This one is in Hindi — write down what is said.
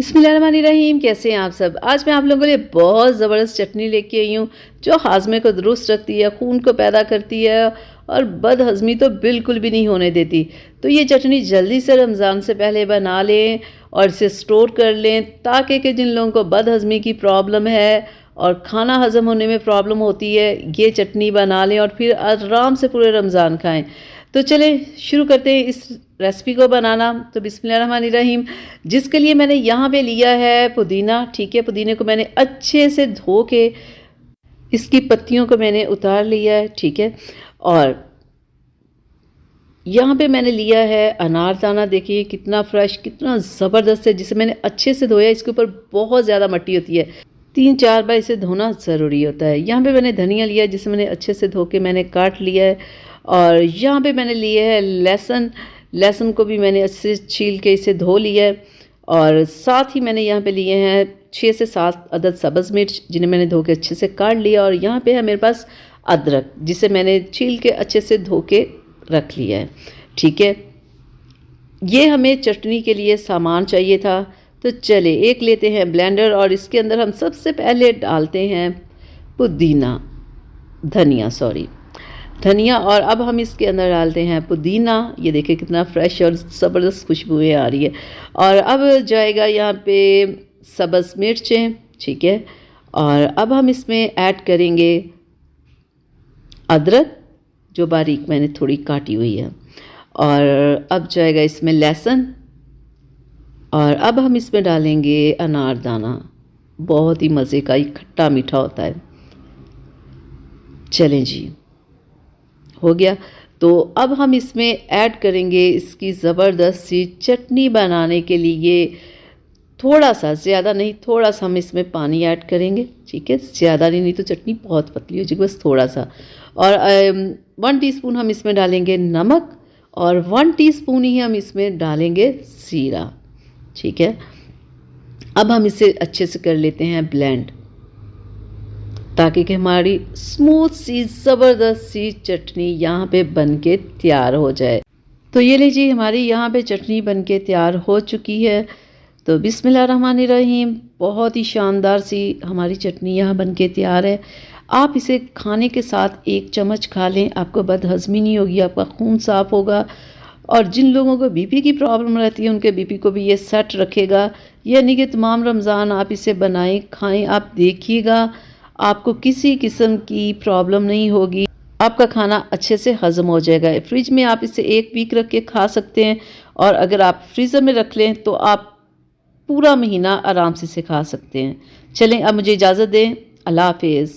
बिस्मिल्लाहिर्रहमानिर्रहीम। कैसे हैं आप सब। आज मैं आप लोगों के लिए बहुत ज़बरदस्त चटनी लेके आई हूँ जो हाजमे को दुरुस्त रखती है, खून को पैदा करती है और बदहज़मी तो बिल्कुल भी नहीं होने देती। तो ये चटनी जल्दी से रमज़ान से पहले बना लें और इसे स्टोर कर लें ताकि कि जिन लोगों को बदहज़मी की प्रॉब्लम है और खाना हज़म होने में प्रॉब्लम होती है, ये चटनी बना लें और फिर आराम से पूरे रमज़ान खाएँ। तो चलें शुरू करते हैं इस रेसिपी को बनाना। तो बिस्मिल्लाहिर्रहमानिर्रहीम। जिसके लिए मैंने यहाँ पे लिया है पुदीना। ठीक है, पुदीने को मैंने अच्छे से धो के इसकी पत्तियों को मैंने उतार लिया है। ठीक है, और यहाँ पे मैंने लिया है अनारदाना। देखिए कितना फ्रेश, कितना ज़बरदस्त है, जिसे मैंने अच्छे से धोया। इसके ऊपर बहुत ज़्यादा मट्टी होती है, 3-4 बार इसे धोना ज़रूरी होता है। यहाँ पे मैंने धनिया लिया है जिसे मैंने अच्छे से धो के मैंने काट लिया है। और यहाँ पे मैंने लिए है लहसुन। लहसुन को भी मैंने अच्छे से छील के इसे धो लिया है। और साथ ही मैंने यहाँ पे लिए हैं 6 से 7 अदद सब्ज़ मिर्च जिन्हें मैंने धो के अच्छे से काट लिया। और यहाँ पे है मेरे पास अदरक जिसे मैंने छील के अच्छे से धो के रख लिया है। ठीक है, ये हमें चटनी के लिए सामान चाहिए था। तो चले एक लेते हैं ब्लेंडर और इसके अंदर हम सबसे पहले डालते हैं धनिया। और अब हम इसके अंदर डालते हैं पुदीना। ये देखिए कितना फ्रेश और ज़बरदस्त खुशबुएं आ रही है। और अब जाएगा यहाँ पे सब्ज़ मिर्चें। ठीक है, और अब हम इसमें ऐड करेंगे अदरक जो बारीक मैंने थोड़ी काटी हुई है। और अब जाएगा इसमें लहसुन। और अब हम इसमें डालेंगे अनारदाना। बहुत ही मज़े का, ये खट्टा मीठा होता है। चलें जी, हो गया। तो अब हम इसमें ऐड करेंगे इसकी ज़बरदस्त सी चटनी बनाने के लिए थोड़ा सा, ज़्यादा नहीं, थोड़ा सा हम इसमें पानी ऐड करेंगे। ठीक है, ज़्यादा नहीं तो चटनी बहुत पतली हो जाएगी, बस थोड़ा सा। और 1 टीस्पून हम इसमें डालेंगे नमक और 1 टीस्पून ही हम इसमें डालेंगे जीरा। ठीक है, अब हम इसे अच्छे से कर लेते हैं ब्लेंड ताकि कि हमारी स्मूथ सी ज़बरदस्त सी चटनी यहाँ पे बनके तैयार हो जाए। तो ये लीजिए हमारी यहाँ पे चटनी बनके तैयार हो चुकी है। तो बिस्मिल्लाहिर्रहमानिर्रहीम, बहुत ही शानदार सी हमारी चटनी यहाँ बनके तैयार है। आप इसे खाने के साथ 1 चम्मच खा लें, आपको बदहज़मी नहीं होगी, आपका खून साफ़ होगा। और जिन लोगों को बीपी की प्रॉब्लम रहती है उनके बीपी को भी ये सेट रखेगा। यानी कि तमाम रमज़ान आप इसे बनाएं, खाएं, आप देखिएगा आपको किसी किस्म की प्रॉब्लम नहीं होगी, आपका खाना अच्छे से हज़म हो जाएगा। फ्रिज में आप इसे 1 वीक रख के खा सकते हैं और अगर आप फ्रीज़र में रख लें तो आप पूरा महीना आराम से इसे खा सकते हैं। चलें अब मुझे इजाज़त दें, अल्लाह हाफ़िज़।